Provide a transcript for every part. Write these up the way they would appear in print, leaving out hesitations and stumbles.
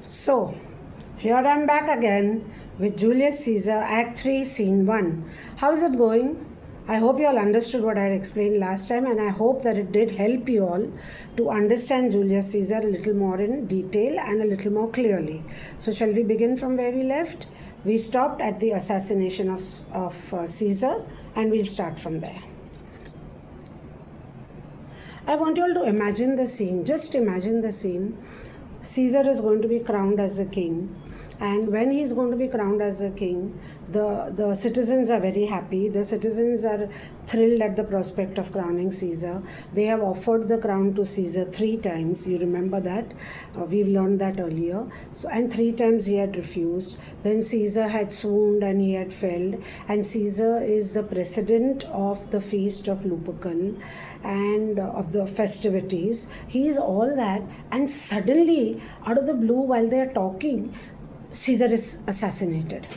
So, here I am back again with Julius Caesar Act III Scene 1. How is it going? I hope you all understood what I had explained last time, and I hope that it did help you all to understand Julius Caesar a little more in detail and a little more clearly. So, shall we begin from where we left? We stopped at the assassination of Caesar, and we'll start from there. I want you all to imagine the scene. Just imagine the scene. Caesar is going to be crowned as a king, and when he is going to be crowned as a king, the citizens are very happy. The citizens are thrilled at the prospect of crowning Caesar. They have offered the crown to Caesar 3 times. You remember that? We've learned that earlier. So, and 3 times he had refused. Then Caesar had swooned and he had failed. And Caesar is the president of the feast of Lupercal and of the festivities. He is all that, and suddenly, out of the blue, while they are talking, Caesar is assassinated.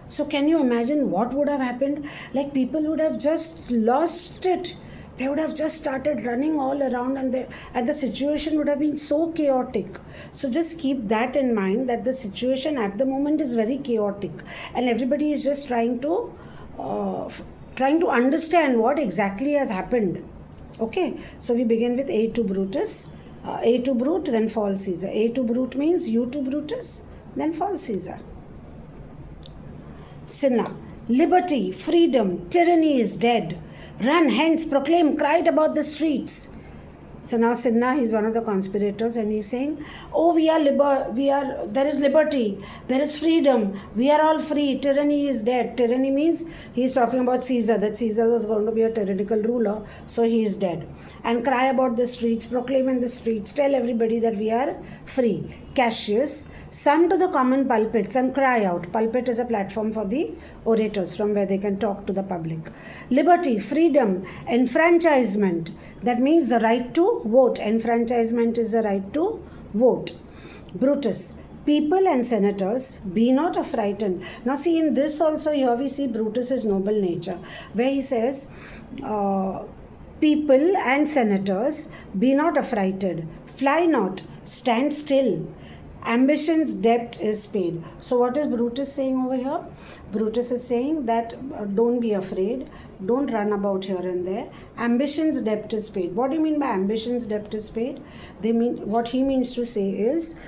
So can you imagine what would have happened? Like, people would have just lost it. They would have just started running all around, and the situation would have been so chaotic. So just keep that in mind, that the situation at the moment is very chaotic, and everybody is just trying to understand what exactly has happened. Okay, so we begin with A to Brutus. A to Brute, then fall Caesar. A to Brute means you to Brutus, then fall Caesar. Cinna. Liberty, freedom, tyranny is dead. Run hence, proclaim, cry it about the streets. So now Cinna, he's one of the conspirators, and he's saying, oh, there is liberty, there is freedom, we are all free, tyranny is dead. Tyranny means he's talking about Caesar, that Caesar was going to be a tyrannical ruler, so he is dead. And cry about the streets, proclaim in the streets, tell everybody that we are free. Cassius, sum to the common pulpits and cry out. Pulpit is a platform for the orators from where they can talk to the public. Liberty, freedom, enfranchisement. That means the right to vote. Enfranchisement is the right to vote. Brutus, people and senators, be not affrighted. Now see, in this also here we see Brutus's noble nature, where he says, people and senators, be not affrighted, fly not, stand still. Ambition's debt is paid. So what is Brutus saying over here? Brutus is saying that don't be afraid, don't run about here and there. Ambition's debt is paid. What do you mean by ambition's debt is paid? What he means to say is,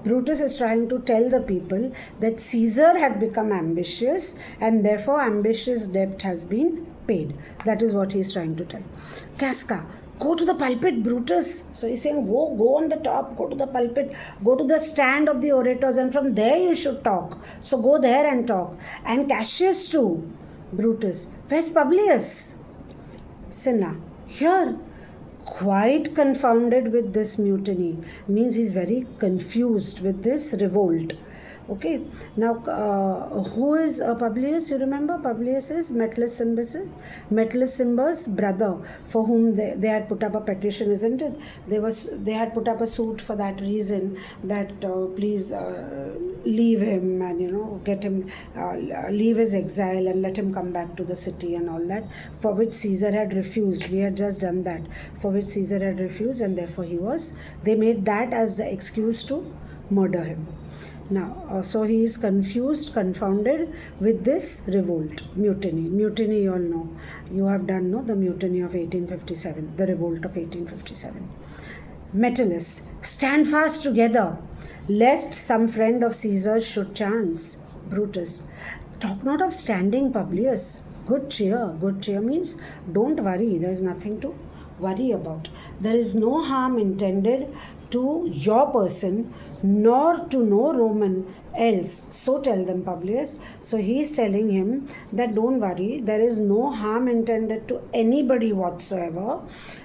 Brutus is trying to tell the people that Caesar had become ambitious, and therefore ambitious debt has been paid. That is what he is trying to tell. Casca. Go to the pulpit, Brutus. So he's saying, go on the top, go to the pulpit, go to the stand of the orators, and from there you should talk. So go there and talk. And Cassius too, Brutus. Where's Publius? Cinna. Here, quite confounded with this mutiny. Means he's very confused with this revolt. Okay, now who is Publius? You remember, Publius is Metellus Cimber's brother, for whom they had put up a petition, isn't it? They had put up a suit for that reason, that please leave him and get him, leave his exile and let him come back to the city and all that, for which Caesar had refused. We had just done that, for which Caesar had refused, and therefore they made that as the excuse to murder him. Now, so he is confused, confounded with this revolt, mutiny. Mutiny, you all know. You have done, the mutiny of 1857, the revolt of 1857. Metellus, stand fast together, lest some friend of Caesar's should chance. Brutus, talk not of standing, Publius. Good cheer. Good cheer means don't worry, there is nothing to worry about. There is no harm intended to your person, nor to no Roman else. So tell them, Publius. So he is telling him that don't worry, there is no harm intended to anybody whatsoever,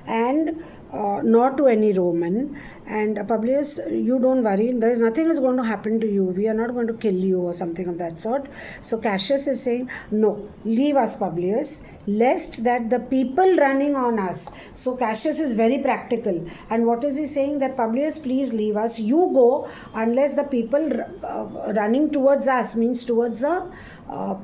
and nor to any Roman. And Publius, you don't worry, there is nothing is going to happen to you. We are not going to kill you or something of that sort. So Cassius is saying, no, leave us, Publius, lest that the people running on us. So Cassius is very practical. And what is he saying? That Publius, please leave us. You go, unless the people running towards us, means towards the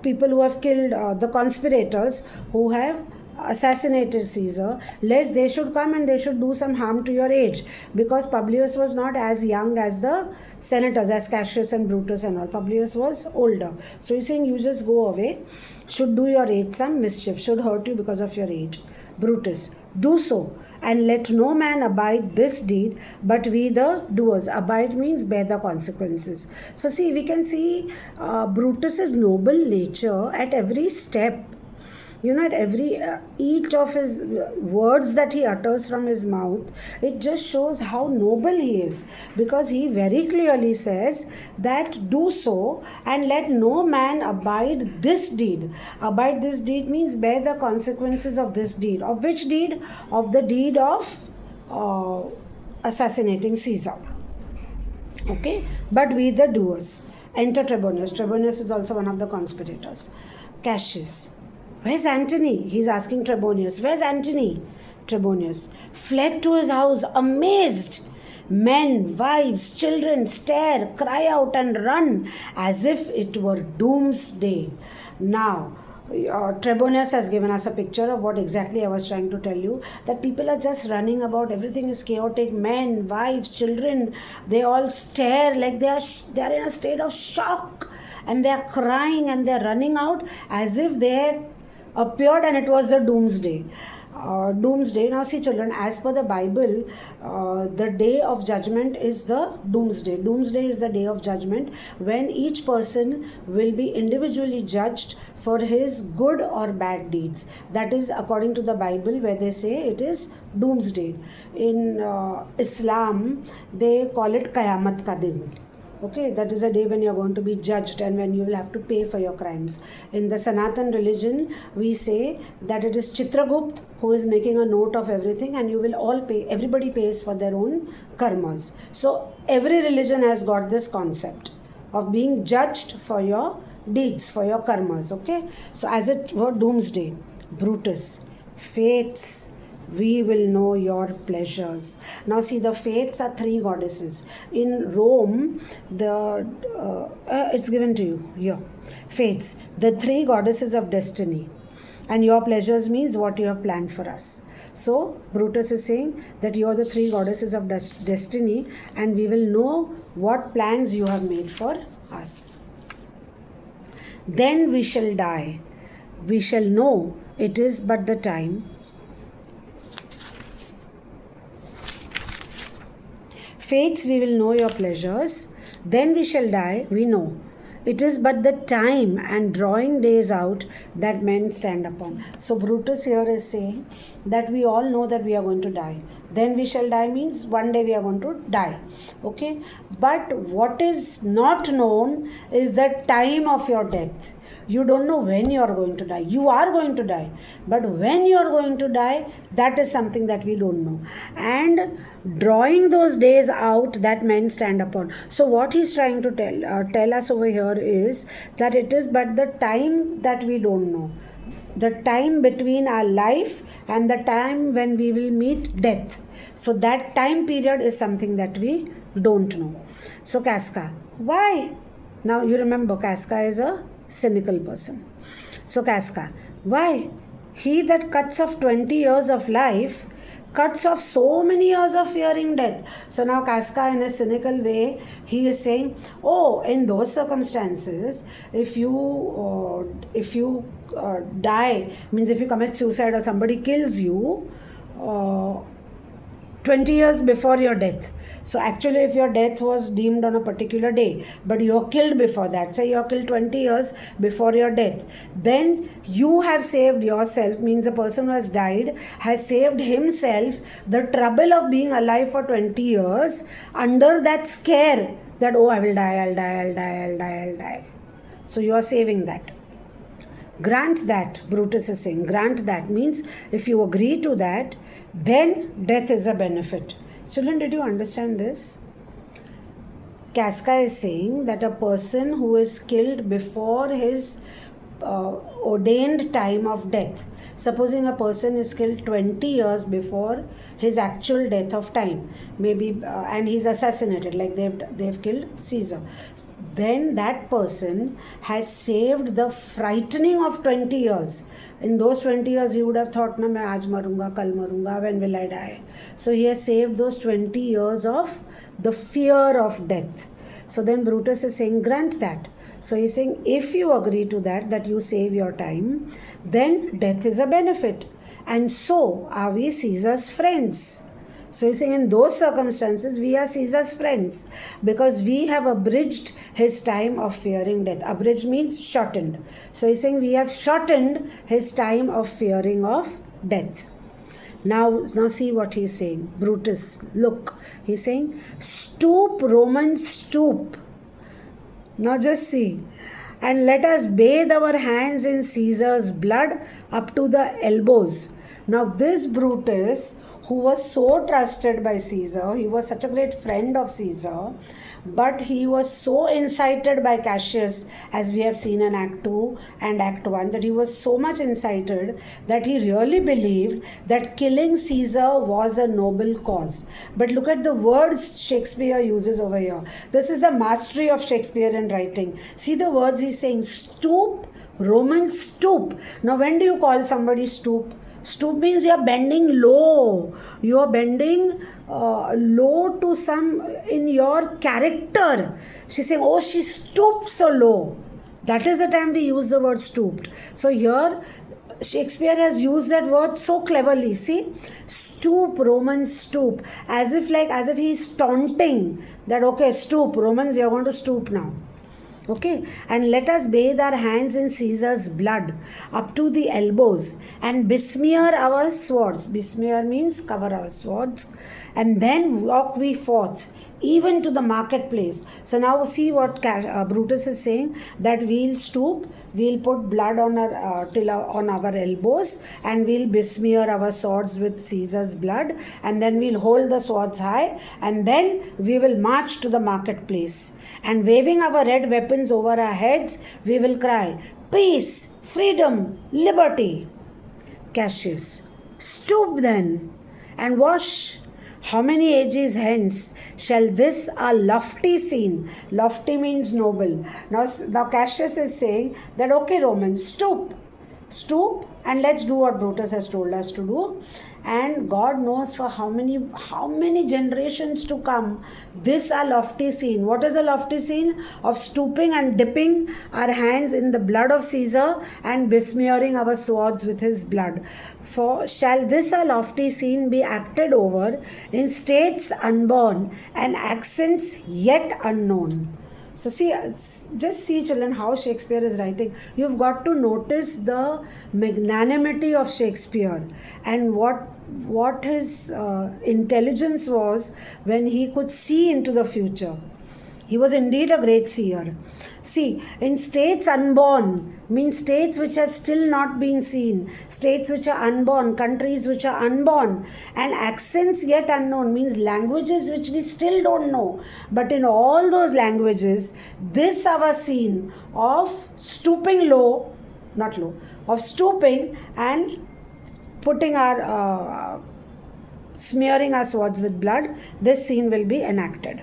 people who have killed the conspirators, who have assassinated Caesar, lest they should come and they should do some harm to your age. Because Publius was not as young as the senators, as Cassius and Brutus and all. Publius was older. So he's saying, you just go away. Should do your age some mischief, should hurt you because of your age. Brutus, do so, and let no man abide this deed, but we the doers. Abide means bear the consequences. So see, we can see Brutus's noble nature at every step. At every each of his words that he utters from his mouth, it just shows how noble he is, because he very clearly says that do so and let no man abide this deed. Abide this deed means bear the consequences of this deed. Of which deed? Of the deed of assassinating Caesar. Okay, but we the doers. Enter Trebonius. Trebonius is also one of the conspirators. Cassius, where's Antony? He's asking Trebonius, where's Antony? Trebonius fled to his house, amazed. Men, wives, children stare, cry out and run as if it were doomsday. Now, Trebonius has given us a picture of what exactly I was trying to tell you, that people are just running about, everything is chaotic, men, wives, children, they all stare like they are in a state of shock, and they are crying and they are running out as if they had appeared and it was the doomsday. Doomsday. Now see children, as per the Bible, the day of judgment is the doomsday. Doomsday is the day of judgment when each person will be individually judged for his good or bad deeds. That is according to the Bible, where they say it is doomsday. In Islam, they call it Qayamat Ka Din. Okay, that is a day when you are going to be judged and when you will have to pay for your crimes. In the Sanatan religion, we say that it is Chitragupt who is making a note of everything, and you will all pay, everybody pays for their own karmas. So every religion has got this concept of being judged for your deeds, for your karmas. Okay, so as it were doomsday. Brutus, fates, we will know your pleasures. Now see, the fates are three goddesses. In Rome, it's given to you here. Fates, the three goddesses of destiny. And your pleasures means what you have planned for us. So Brutus is saying that you are the three goddesses of destiny, and we will know what plans you have made for us. Then we shall die. We shall know it is but the time. Fates, we will know your pleasures. Then we shall die, we know. It is but the time and drawing days out that men stand upon. So Brutus here is saying that we all know that we are going to die. Then we shall die means one day we are going to die. Okay? But what is not known is the time of your death. You don't know when you are going to die. You are going to die. But when you are going to die, that is something that we don't know. And drawing those days out that men stand upon. So what he's trying to tell us over here is that it is but the time that we don't know. The time between our life and the time when we will meet death. So that time period is something that we don't know. So Casca, why? Now you remember Casca is a cynical person. So Casca, why? He that cuts off 20 years of life cuts off so many years of fearing death. So now Casca, in a cynical way, he is saying, oh, in those circumstances, if you die, means if you commit suicide or somebody kills you 20 years before your death. So actually, if your death was deemed on a particular day, but you're killed before that, say you're killed 20 years before your death, then you have saved yourself, means the person who has died has saved himself the trouble of being alive for 20 years under that scare that, oh, I will die, I'll die, I'll die, I'll die, I'll die. So you are saving that. Grant that, Brutus is saying, grant that means if you agree to that, then death is a benefit. Children, did you understand this? Casca is saying that a person who is killed before his ordained time of death. Supposing a person is killed 20 years before his actual death of time, maybe, and he's assassinated, like they've killed Caesar, then that person has saved the frightening of 20 years. In those 20 years, he would have thought, na, main aaj marunga, kal marunga, when will I die? So he has saved those 20 years of the fear of death. So then Brutus is saying, grant that. So he's saying, if you agree to that you save your time, then death is a benefit. And so are we Caesar's friends. So he's saying, in those circumstances, we are Caesar's friends because we have abridged his time of fearing death. Abridged means shortened. So he's saying, we have shortened his time of fearing of death. Now see what he's saying. Brutus, look, he's saying, stoop, Romans, stoop. Now just see. And let us bathe our hands in Caesar's blood up to the elbows. Now this Brutus, who was so trusted by Caesar, he was such a great friend of Caesar, but he was so incited by Cassius, as we have seen in Act 2 and Act 1, that he was so much incited that he really believed that killing Caesar was a noble cause. But look at the words Shakespeare uses over here. This is the mastery of Shakespearean writing. See the words he's saying, stoop, Romans, stoop. Now when do you call somebody stoop? Stoop means you are bending low. You are bending low to some in your character. She's saying, oh, she stooped so low. That is the time we use the word stooped. So here Shakespeare has used that word so cleverly. See, stoop, Romans, stoop, as if he's taunting that, okay, stoop, Romans, you're going to stoop now. Okay, and let us bathe our hands in Caesar's blood up to the elbows and besmear our swords. Besmear means cover our swords, and then walk we forth even to the marketplace. So now see what Brutus is saying, that we'll stoop, we'll put blood on our elbows, and we'll besmear our swords with Caesar's blood, and then we'll hold the swords high, and then we will march to the marketplace, and waving our red weapons over our heads, we will cry, peace, freedom, liberty. Cassius, stoop then and wash. How many ages hence shall this a lofty scene? Lofty means noble. Now Cassius is saying that, okay, Romans, stoop, and let's do what Brutus has told us to do. And God knows for how many generations to come, this a lofty scene. What is a lofty scene? Of stooping and dipping our hands in the blood of Caesar and besmearing our swords with his blood. For shall this a lofty scene be acted over in states unborn and accents yet unknown? So just see children how Shakespeare is writing. You've got to notice the magnanimity of Shakespeare and what his intelligence was when he could see into the future. He was indeed a great seer. See, in states unborn means states which have still not been seen, states which are unborn, countries which are unborn, and accents yet unknown means languages which we still don't know. But in all those languages, this our scene of stooping low, not low, of stooping and putting our, smearing our swords with blood, this scene will be enacted.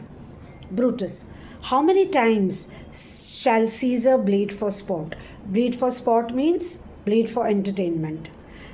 Brutus, how many times shall Caesar bleed for sport? Bleed for sport means bleed for entertainment.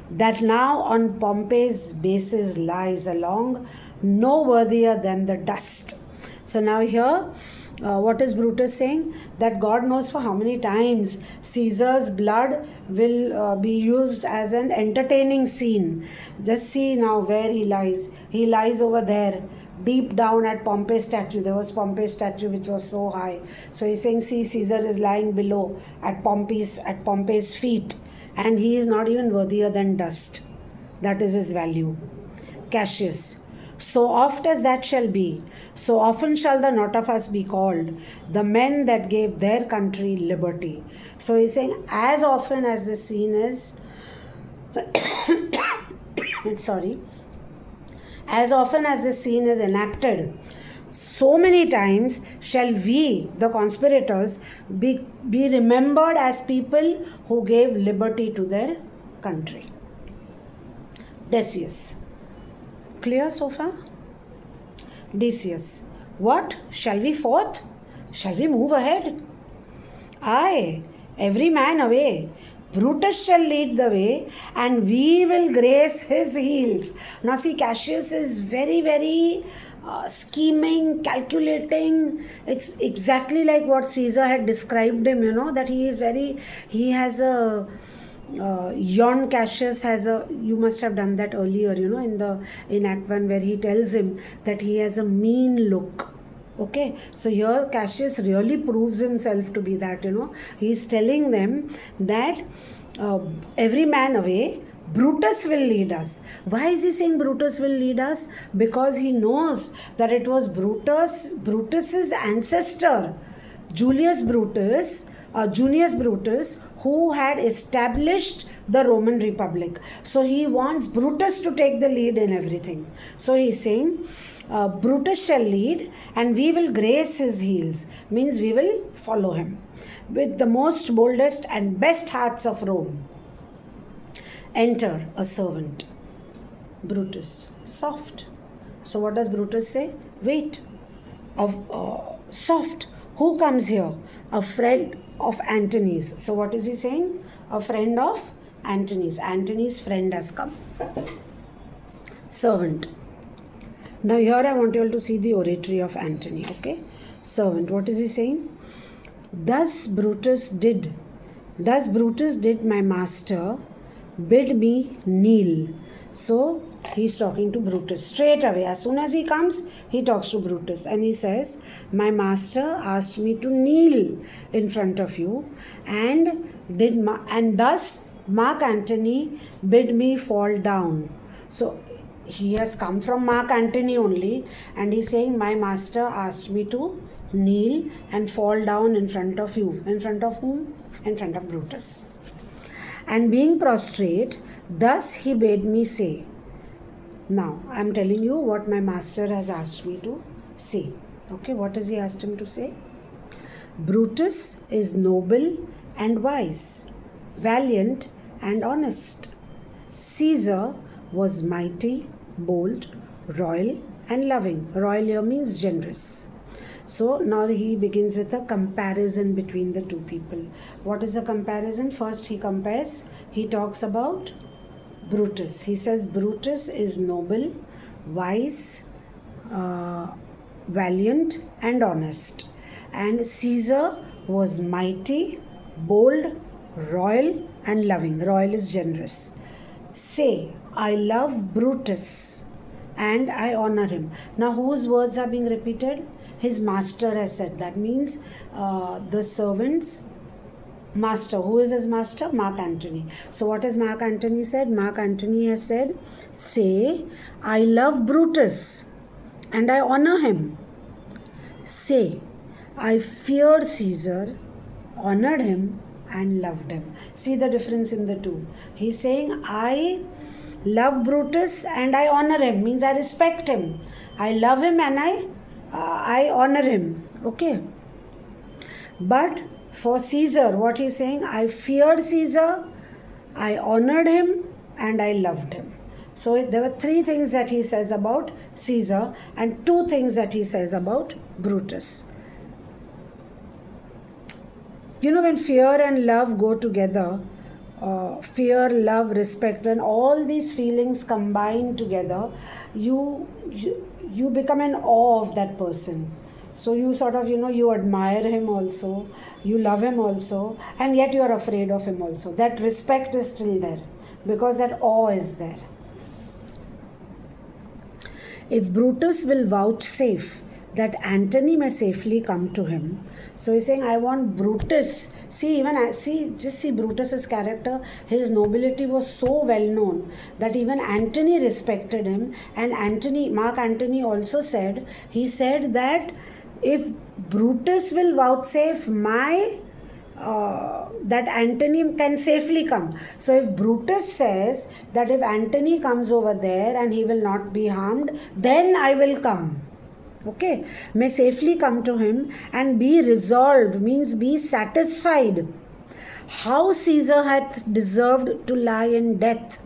That now on Pompey's bases lies along, no worthier than the dust. So now here, what is Brutus saying? That God knows for how many times Caesar's blood will be used as an entertaining scene. Just see now where he lies. He lies over there, deep down at Pompey's statue. There was Pompey's statue which was so high. So he's saying, see, Caesar is lying below at Pompey's feet, and he is not even worthier than dust. That is his value. Cassius, so oft as that shall be, so often shall the not of us be called the men that gave their country liberty. So he's saying, as often as the scene is as often as this scene is enacted, so many times shall we, the conspirators, be remembered as people who gave liberty to their country. Decius. Clear so far? Decius. What? Shall we forth? Shall we move ahead? Aye, every man away. Brutus shall lead the way, and we will grace his heels. Now see, Cassius is very, very scheming, calculating. It's exactly like what Caesar had described him, that he has a Yon Cassius has a, you must have done that earlier, in Act 1, where he tells him that he has a mean look. Okay, so here Cassius really proves himself to be that, he's telling them that every man away, Brutus will lead us. Why is he saying Brutus will lead us? Because he knows that it was Brutus's ancestor, Junius Brutus, who had established the Roman Republic. So he wants Brutus to take the lead in everything. So he's saying, Brutus shall lead, and we will grace his heels. Means we will follow him with the most boldest and best hearts of Rome. Enter a servant. Brutus. Soft. So what does Brutus say? Wait. Soft. Who comes here? A friend of Antony's. So what is he saying? A friend of Antony's. Antony's friend has come. Servant. Now here I want you all to see the oratory of Antony. Okay. Servant. What is he saying? Thus Brutus did my master bid me kneel. So he's talking to Brutus straight away. As soon as he comes, he talks to Brutus and he says, my master asked me to kneel in front of you, and thus Mark Antony bid me fall down. So he has come from Mark Antony only, and he's saying, my master asked me to kneel and fall down in front of you. In front of whom? In front of Brutus. And being prostrate, thus he bade me say. Now, I am telling you what my master has asked me to say. Okay, what has he asked him to say? Brutus is noble and wise, valiant and honest. Caesar was mighty, bold, royal and loving. Royal here means generous. So now he begins with a comparison between the two people. What is a comparison? First he talks about Brutus. He says Brutus is noble, wise, valiant and honest. And Caesar was mighty, bold, royal and loving. Royal is generous. Say, I love Brutus and I honor him. Now whose words are being repeated? His master has said. That means the servant's master. Who is his master? Mark Antony. So what has Mark Antony said? Mark Antony has said, say, I love Brutus and I honor him. Say, I feared Caesar, honored him and loved him. See the difference in the two. He's saying, I love Brutus and I honor him. Means I respect him. I love him and I honor him. Okay. But for Caesar, what he's saying, I feared Caesar, I honored him and I loved him. So there were three things that he says about Caesar and two things that he says about Brutus. When fear and love go together, fear, love, respect, when all these feelings combine together, you become in awe of that person. So you sort of, you admire him also, you love him also, and yet you are afraid of him also. That respect is still there because that awe is there. If Brutus will vouchsafe that Antony may safely come to him. So he's saying, I want Brutus. Just see Brutus's character. His nobility was so well known that even Antony respected him. And Mark Antony also said, he said that if Brutus will vouchsafe that Antony can safely come. So if Brutus says that if Antony comes over there and he will not be harmed, then I will come. Okay, may safely come to him and be resolved, means be satisfied. How Caesar hath deserved to lie in death.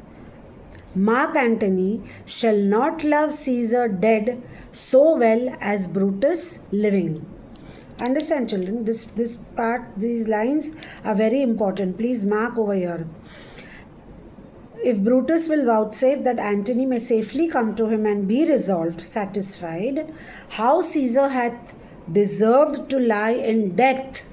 Mark Antony shall not love Caesar dead so well as Brutus living. Understand, children? This part, these lines are very important. Please mark over here. If Brutus will vouchsafe that Antony may safely come to him and be resolved, satisfied, how Caesar hath deserved to lie in death.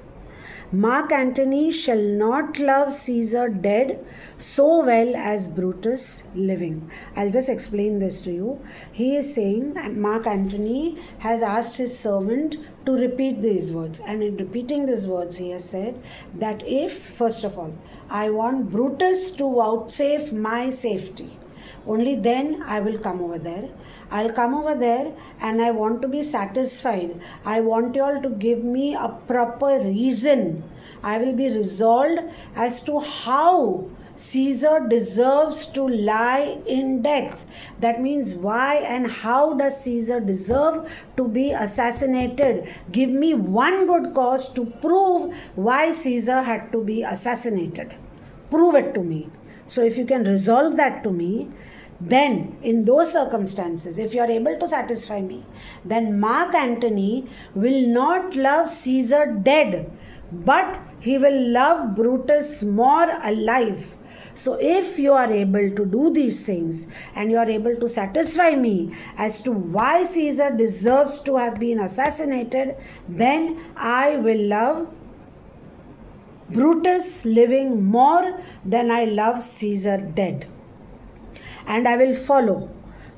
Mark Antony shall not love Caesar dead so well as Brutus living. I'll just explain this to you. He is saying Mark Antony has asked his servant to repeat these words, and in repeating these words he has said that if, first of all, I want Brutus to vouchsafe my safety, only then I will come over there. I'll come over there and I want to be satisfied. I want you all to give me a proper reason. I will be resolved as to how Caesar deserves to lie in death. That means why and how does Caesar deserve to be assassinated? Give me one good cause to prove why Caesar had to be assassinated. Prove it to me. So if you can resolve that to me, then in those circumstances, if you are able to satisfy me, then Mark Antony will not love Caesar dead, but he will love Brutus more alive. So if you are able to do these things and you are able to satisfy me as to why Caesar deserves to have been assassinated, then I will love Brutus living more than I love Caesar dead. And I will follow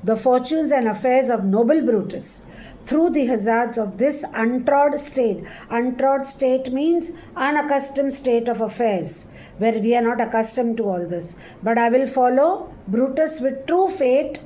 the fortunes and affairs of noble Brutus through the hazards of this untrod state. Untrod state means unaccustomed state of affairs, where we are not accustomed to all this. But I will follow Brutus with true faith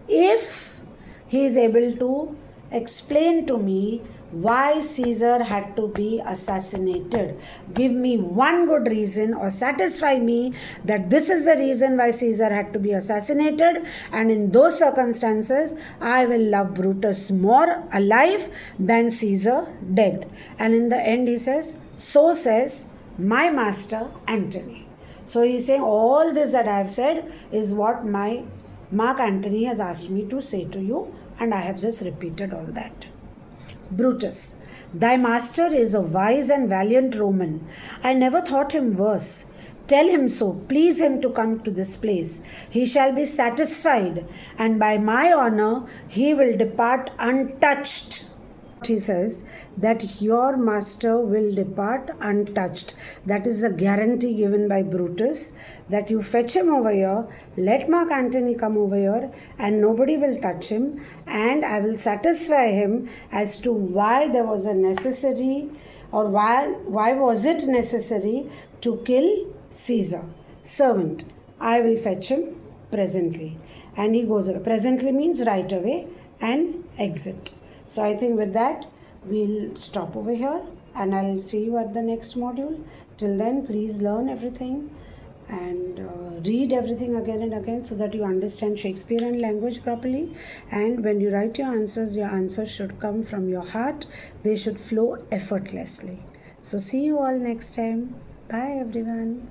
if he is able to explain to me why Caesar had to be assassinated. Give me one good reason or satisfy me that this is the reason why Caesar had to be assassinated, and in those circumstances I will love Brutus more alive than Caesar dead. And in the end he says, so says my master Antony. So he is saying all this that I have said is what my Mark Antony has asked me to say to you, and I have just repeated all that. Brutus, thy master is a wise and valiant Roman. I never thought him worse. Tell him so, please him to come to this place. He shall be satisfied, and by my honor he will depart untouched. He says that your master will depart untouched. That is the guarantee given by Brutus, that you fetch him over here, let Mark Antony come over here, and nobody will touch him, and I will satisfy him as to why there was a necessary, or why was it necessary to kill Caesar. Servant, I will fetch him presently. And he goes away. Presently means right away, and exit. So I think with that, we'll stop over here and I'll see you at the next module. Till then, please learn everything and read everything again and again so that you understand Shakespearean language properly. And when you write your answers should come from your heart. They should flow effortlessly. So see you all next time. Bye everyone.